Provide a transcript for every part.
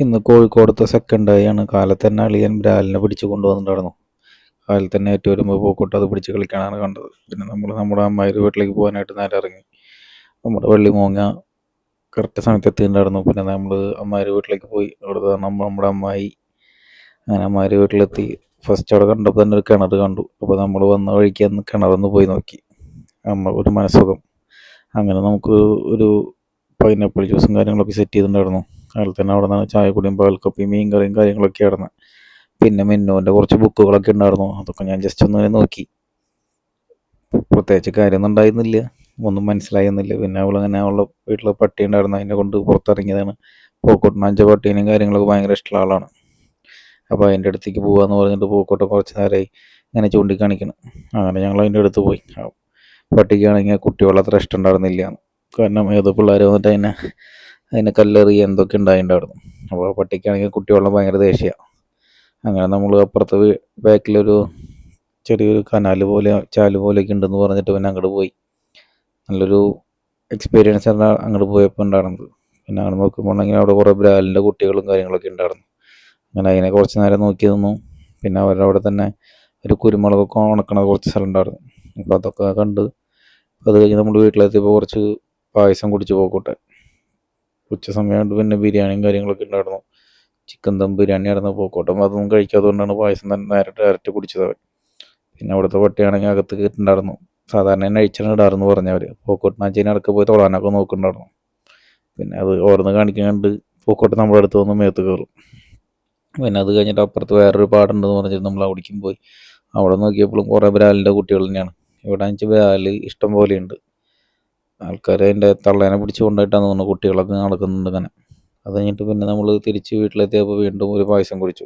ഇന്ന് കോഴിക്കോടത്തെ second day ആണ്. കാലത്ത് തന്നെ അളിയൻ ബ്രാലിനെ പിടിച്ച് കൊണ്ടുവന്നിട്ടുണ്ടായിരുന്നു. കാലത്ത് തന്നെ ഏറ്റവും വരുമ്പോൾ പോക്കോട്ട് അത് പിടിച്ച് കളിക്കാനാണ് കണ്ടത്. പിന്നെ നമ്മൾ നമ്മുടെ അമ്മായിയുടെ വീട്ടിലേക്ക് പോകാനായിട്ട് നേരെ ഇറങ്ങി. നമ്മുടെ വെള്ളിമൂങ്ങ കറക്റ്റ് സമയത്ത് എത്തിയിട്ടുണ്ടായിരുന്നു. പിന്നെ നമ്മൾ അമ്മായിയുടെ വീട്ടിലേക്ക് പോയി. അവിടെ നമ്മുടെ അമ്മായി അങ്ങനെ അമ്മായിയുടെ വീട്ടിലെത്തി. ഫസ്റ്റ് അവിടെ കണ്ടപ്പോൾ തന്നെ ഒരു കിണർ കണ്ടു. അപ്പോൾ നമ്മൾ വന്ന വഴിക്ക് അന്ന് കിണറൊന്ന് പോയി നോക്കി. ഒരു മനസ്സുഖം. അങ്ങനെ നമുക്ക് ഒരു പൈനാപ്പിൾ ജ്യൂസും കാര്യങ്ങളൊക്കെ സെറ്റ് ചെയ്തിട്ടുണ്ടായിരുന്നു. കാലത്ത് തന്നെ അവിടെ നിന്ന് ചായ കുടിയും പാൽക്കപ്പിയും മീൻ കറിയും കാര്യങ്ങളൊക്കെ ആയിരുന്നു. പിന്നെ മിന്നുവിൻ്റെ കുറച്ച് ബുക്കുകളൊക്കെ ഉണ്ടായിരുന്നു. അതൊക്കെ ഞാൻ ജസ്റ്റ് ഒന്ന് നോക്കി. പ്രത്യേകിച്ച് കാര്യമൊന്നും ഉണ്ടായിരുന്നില്ല, ഒന്നും മനസ്സിലായിരുന്നില്ല. പിന്നെ അവളങ്ങനെ അവളുടെ വീട്ടിലെ പട്ടി ഉണ്ടായിരുന്നു, അതിനെ കൊണ്ട് പുറത്തിറങ്ങിയതാണ്. പൂക്കോട്ടിനാഞ്ച പട്ടീനെയും കാര്യങ്ങളൊക്കെ ഭയങ്കര ഇഷ്ടമുള്ള ആളാണ്. അപ്പോൾ അതിൻ്റെ അടുത്തേക്ക് പോകാമെന്ന് പറഞ്ഞിട്ട് പൂക്കോട്ടെ കുറച്ച് നേരമായി ഇങ്ങനെ ചൂണ്ടിക്കാണിക്കണം. അങ്ങനെ ഞങ്ങൾ അതിൻ്റെ അടുത്ത് പോയി. പട്ടിക്കാണെങ്കിൽ കുട്ടികളെ അത്ര ഇഷ്ടമുണ്ടായിരുന്നില്ല. കാരണം ഏതോ പിള്ളേർ വന്നിട്ട് അതിനെ കല്ലെറി എന്തൊക്കെ ഉണ്ടായിട്ടുണ്ടായിരുന്നു. അപ്പോൾ പട്ടിക്കാണെങ്കിൽ കുട്ടികളെ ഭയങ്കര ദേഷ്യമാണ്. അങ്ങനെ നമ്മൾ അപ്പുറത്ത് ബാക്കിലൊരു ചെറിയൊരു കനാൽ പോലെ ചാല് പോലെയൊക്കെ ഉണ്ടെന്ന് പറഞ്ഞിട്ട് പിന്നെ അങ്ങോട്ട് പോയി. നല്ലൊരു എക്സ്പീരിയൻസ് ആണ് അങ്ങോട്ട് പോയപ്പോൾ ഉണ്ടായിരുന്നത്. പിന്നെ അവിടെ നോക്കുമ്പോഴെങ്കിൽ അവിടെ കുറേ ബ്രാലിൻ്റെ കുട്ടികളും കാര്യങ്ങളൊക്കെ ഉണ്ടായിരുന്നു. അങ്ങനെ അതിനെ കുറച്ച് നേരം നോക്കി നിന്നു. പിന്നെ അവരുടെ അവിടെ തന്നെ ഒരു കുരുമുളകൊക്കെ ഉണക്കണ കുറച്ച് സ്ഥലം ഉണ്ടായിരുന്നു. അപ്പോൾ അതൊക്കെ കണ്ട് അത് കഴിഞ്ഞ് നമ്മൾ വീട്ടിലെത്തിയപ്പോൾ കുറച്ച് പായസം കുടിച്ച് പോക്കോട്ടെ. ഉച്ച സമയമായിട്ട് പിന്നെ ബിരിയാണിയും കാര്യങ്ങളൊക്കെ ഉണ്ടായിരുന്നു. ചിക്കൻ ദം ബിരിയാണി ആയിരുന്നു പോക്കോട്ടെ. അതൊന്നും കഴിക്കാത്തതുകൊണ്ടാണ് പായസം തന്നെ ഡയറക്റ്റ് കുടിച്ചത്. പിന്നെ അവിടുത്തെ പട്ടിയാണെങ്കിൽ അകത്ത് കയറ്റിട്ടുണ്ടായിരുന്നു. സാധാരണ തന്നെ അഴിച്ചാണ് ഇടാറെന്ന് പറഞ്ഞവർ. പോക്കോട്ടിനാച്ചേനെ അടക്കം പോയി തൊടാനൊക്കെ നോക്കുന്നുണ്ടായിരുന്നു. പിന്നെ അത് ഓരോന്ന് കാണിക്കാണ്ട് പോക്കോട്ട് നമ്മുടെ അടുത്ത് വന്ന് മേത്ത് കയറും. പിന്നെ അത് കഴിഞ്ഞിട്ട് അപ്പുറത്ത് വേറൊരു പാടുണ്ടെന്ന് പറഞ്ഞിട്ട് നമ്മൾ അവിടേക്കും പോയി. അവിടെ നോക്കിയപ്പോഴും കുറേ ബ്രാലിൻ്റെ കുട്ടികൾ തന്നെയാണ്. ഇവിടെ വെച്ചാൽ ബ്രാല് ഇഷ്ടം പോലെയുണ്ട്. ആൾക്കാർ അതിൻ്റെ തള്ളേനെ പിടിച്ച് കൊണ്ടുപോയിട്ടാണ് തോന്നുന്നു കുട്ടികളൊക്കെ നടക്കുന്നുണ്ട് ഇങ്ങനെ. അത് കഴിഞ്ഞിട്ട് പിന്നെ നമ്മൾ തിരിച്ച് വീട്ടിലെത്തിയപ്പോൾ വീണ്ടും ഒരു പായസം കുടിച്ചു.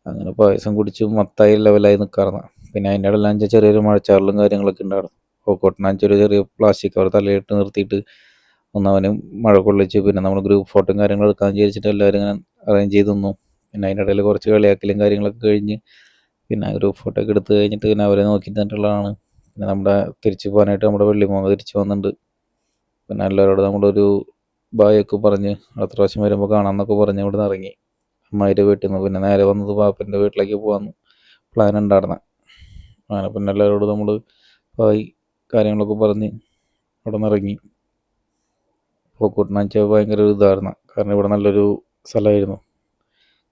അങ്ങനെ പായസം കുടിച്ച് മത്തായി ലെവലായി നിൽക്കാറുണ്ട്. പിന്നെ അതിൻ്റെ ഇടയിൽ അഞ്ച് ചെറിയൊരു മഴച്ചാറിലും കാര്യങ്ങളൊക്കെ ഉണ്ടായിരുന്നു. പോക്കോട്ടിനഞ്ചൊരു ചെറിയ പ്ലാസ്റ്റിക് കവർ തലയിട്ട് നിർത്തിയിട്ട് ഒന്നവന് മഴ കൊള്ളിച്ച്. പിന്നെ നമ്മൾ ഗ്രൂപ്പ് ഫോട്ടോയും കാര്യങ്ങളും എടുക്കാൻ വിചാരിച്ചിട്ട് എല്ലാവരും ഇങ്ങനെ അറേഞ്ച് ചെയ്ത് നിന്നു. പിന്നെ അതിൻ്റെ ഇടയിൽ കുറച്ച് കളിയാക്കലും കാര്യങ്ങളൊക്കെ കഴിഞ്ഞ് പിന്നെ ഗ്രൂപ്പ് ഫോട്ടോ ഒക്കെ എടുത്ത് കഴിഞ്ഞിട്ട് പിന്നെ അവരെ നോക്കി തന്നിട്ടുള്ളതാണ്. പിന്നെ നമ്മുടെ തിരിച്ച് പോകാനായിട്ട് നമ്മുടെ വെള്ളിമൂങ്ങ തിരിച്ച് വന്നിട്ടുണ്ട്. പിന്നെ എല്ലാവരോടും നമ്മളൊരു ബായൊക്കെ പറഞ്ഞ് അടുത്ത പ്രാവശ്യം വരുമ്പോൾ കാണാമെന്നൊക്കെ പറഞ്ഞ് ഇവിടെ നിന്ന് ഇറങ്ങി അമ്മായിയുടെ വീട്ടിൽ നിന്ന്. പിന്നെ നേരെ വന്നത് പാപ്പൻ്റെ വീട്ടിലേക്ക് പോകാമെന്ന് പ്ലാൻ ഉണ്ടായിരുന്നത്. അങ്ങനെ പിന്നെ എല്ലാവരോടും നമ്മൾ ബായ് കാര്യങ്ങളൊക്കെ പറഞ്ഞ് അവിടെ നിന്ന് ഇറങ്ങി. പോക്കൂട്ടിനാന്ന് വെച്ചാൽ ഭയങ്കര ഒരു ഇതായിരുന്നു. കാരണം ഇവിടെ നല്ലൊരു സ്ഥലമായിരുന്നു.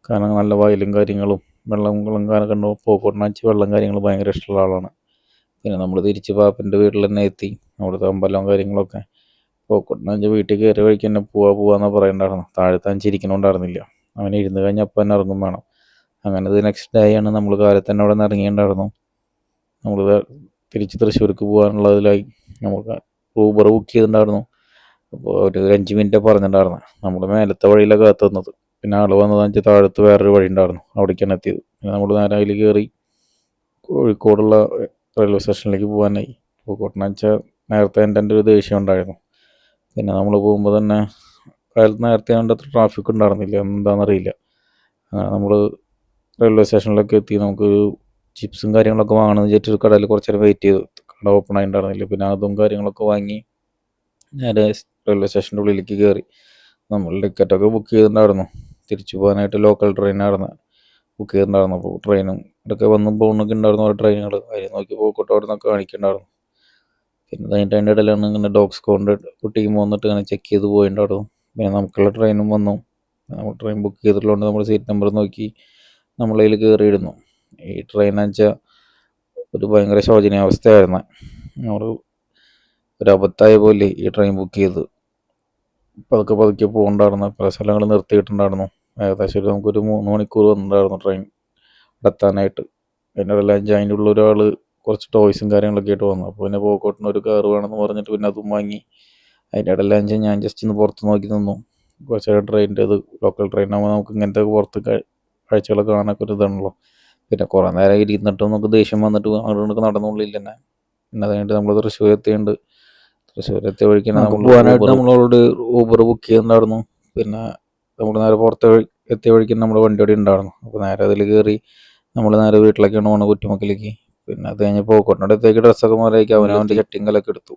കാരണം നല്ല വയലും കാര്യങ്ങളും വെള്ളങ്ങളും കണ്ടു. പോക്കൂട്ടിനാന്ന് വെച്ചാൽ വെള്ളം കാര്യങ്ങൾ ഭയങ്കര ഇഷ്ടമുള്ള ആളാണ്. പിന്നെ നമ്മൾ തിരിച്ച് പാപ്പൻ്റെ വീട്ടിൽ തന്നെ എത്തി. അവിടുത്തെ അമ്പലവും കാര്യങ്ങളൊക്കെ. പോക്കോട്ടിനാഞ്ച് വീട്ടിൽ കയറി വഴിക്ക് തന്നെ പോവാന്ന് പറയണ്ടായിരുന്നു. താഴത്താൻ ചിരിക്കണുണ്ടായിരുന്നില്ല. അവൻ ഇരുന്ന് കഴിഞ്ഞാൽ അപ്പം തന്നെ ഇറങ്ങും വേണം. അങ്ങനെ ഇത് നെക്സ്റ്റ് ഡേ ആണ് നമ്മൾ കാലത്ത് തന്നെ അവിടെ നിന്ന് ഇറങ്ങിയിട്ടുണ്ടായിരുന്നു. നമ്മൾ തിരിച്ച് തൃശ്ശൂർക്ക് പോകാനുള്ളതിലായി. നമുക്ക് ഊബർ ബുക്ക് ചെയ്തിട്ടുണ്ടായിരുന്നു. അപ്പോൾ ഒരു 5 മിനിറ്റ് പറഞ്ഞിട്ടുണ്ടായിരുന്നു. നമ്മൾ മേലത്തെ വഴിയിലാണ് കാത്തു നിന്നത്. പിന്നെ ആൾ വന്നതെന്ന് വെച്ചാൽ താഴത്ത് വേറൊരു വഴി ഉണ്ടായിരുന്നു, അവിടേക്കാണ് എത്തിയത്. പിന്നെ നമ്മൾ നേരെ അതിൽ കയറി കോഴിക്കോടുള്ള റെയിൽവേ സ്റ്റേഷനിലേക്ക് പോകാനായി. പോക്കോട്ടിനാന്ന് വെച്ചാൽ നേരത്തെ എൻ്റെ ഒരു ദേഷ്യം ഉണ്ടായിരുന്നു. പിന്നെ നമ്മൾ പോകുമ്പോൾ തന്നെ കാലത്ത് നേരത്തെ അതിൻ്റെ ട്രാഫിക് ഉണ്ടായിരുന്നില്ല, എന്താണെന്നറിയില്ല. അങ്ങനെ നമ്മൾ റെയിൽവേ സ്റ്റേഷനിലൊക്കെ എത്തി. നമുക്കൊരു ചിപ്സും കാര്യങ്ങളൊക്കെ വാങ്ങണമെന്ന് വിചാരിച്ചൊരു കടയിൽ കുറച്ച് നേരം വെയിറ്റ് ചെയ്തു. കട ഓപ്പൺ ആയിട്ടുണ്ടായിരുന്നില്ല. പിന്നെ അതും കാര്യങ്ങളൊക്കെ വാങ്ങി നേരെ റെയിൽവേ സ്റ്റേഷൻ്റെ ഉള്ളിലേക്ക് കയറി. നമ്മൾ ടിക്കറ്റൊക്കെ ബുക്ക് ചെയ്തിട്ടുണ്ടായിരുന്നു. തിരിച്ചു പോകാനായിട്ട് ലോക്കൽ ട്രെയിനായിരുന്നു ബുക്ക് ചെയ്തിട്ടുണ്ടായിരുന്നു. അപ്പോൾ ട്രെയിനും ഇതൊക്കെ വന്നും പോകുന്നൊക്കെ ഉണ്ടായിരുന്നു ഓരോ ട്രെയിനുകൾ. അതിൽ നോക്കി പോക്കോട്ട് അവിടെ നിന്നൊക്കെ കാണിക്കുന്നുണ്ടായിരുന്നു. പിന്നെ അതിൻ്റെ ഇടയിലാണ് ഇങ്ങനെ ഡോഗ് സ്ക്വാഡിൻ്റെ ടീം വന്നിട്ട് ഇങ്ങനെ ചെക്ക് ചെയ്ത് പോയിട്ടുണ്ടായിരുന്നു. പിന്നെ നമുക്കുള്ള ട്രെയിനും വന്നു. നമ്മൾ ട്രെയിൻ ബുക്ക് ചെയ്തിട്ടുള്ളതുകൊണ്ട് നമ്മൾ സീറ്റ് നമ്പർ നോക്കി നമ്മളതിൽ കയറിയിരുന്നു. ഈ ട്രെയിൻ വെച്ചാൽ ഒരു ഭയങ്കര ശോചനീയാവസ്ഥയായിരുന്നു. നമ്മൾ ഒരു അബദ്ധമായ പോലെ ഈ ട്രെയിൻ ബുക്ക് ചെയ്ത് പതുക്കെ പോകണ്ടായിരുന്നു. പല സ്ഥലങ്ങൾ നിർത്തിയിട്ടുണ്ടായിരുന്നു. ഏകദേശം നമുക്കൊരു 3 മണിക്കൂർ വന്നിട്ടുണ്ടായിരുന്നു ട്രെയിൻ എത്താനായിട്ട്. അതിൻ്റെ ഇടയിൽ അതിൻ്റെ ഉള്ള ഒരാൾ കുറച്ച് ടോയ്സും കാര്യങ്ങളൊക്കെ ആയിട്ട് വന്നു. അപ്പോൾ പിന്നെ പോക്കോട്ടിന് ഒരു കാർ വേണമെന്ന് പറഞ്ഞിട്ട് പിന്നെ അതും വാങ്ങി. അതിൻ്റെ ഇടയിൽ ഞാൻ ജസ്റ്റ് ഒന്ന് പുറത്ത് നോക്കി നിന്നു. കുറച്ച് നേരം ട്രെയിനിൻ്റെ ഇത് ലോക്കൽ ട്രെയിനാകുമ്പോൾ നമുക്ക് ഇങ്ങനത്തെ പുറത്ത് കാഴ്ചകളൊക്കെ കാണാനൊക്കെ ഒരു ഇതാണല്ലോ. പിന്നെ കുറേ നേരം ഇരുന്നിട്ടും നമുക്ക് ദേഷ്യം വന്നിട്ട് അങ്ങോട്ട് നടന്നുള്ളില്ല തന്നെ. പിന്നെ അത് കഴിഞ്ഞിട്ട് നമ്മൾ തൃശ്ശൂർ എത്തിയുണ്ട്. തൃശ്ശൂർ എത്തിയ വഴിക്ക് നമ്മൾ പോകാനായിട്ട് നമ്മളോട് ഊബർ ബുക്ക് ചെയ്തിട്ടുണ്ടായിരുന്നു. പിന്നെ നമ്മൾ നേരെ പുറത്ത് എത്തിയ വഴിക്ക് നമ്മുടെ വണ്ടി അവിടെ ഉണ്ടായിരുന്നു. അപ്പോൾ നേരെ അതിൽ കയറി നമ്മൾ നേരെ വീട്ടിലേക്കാണ് പോകുന്നത്, കുറ്റിമുക്കിലേക്ക്. പിന്നെ അത് കഴിഞ്ഞ് പോക്കോട്ടിനടുത്തേക്ക് ഡ്രസ്സൊക്കെ മാറിയേക്ക് അവനവൻ്റെ ചട്ടിങ്കലൊക്കെ എടുത്തു.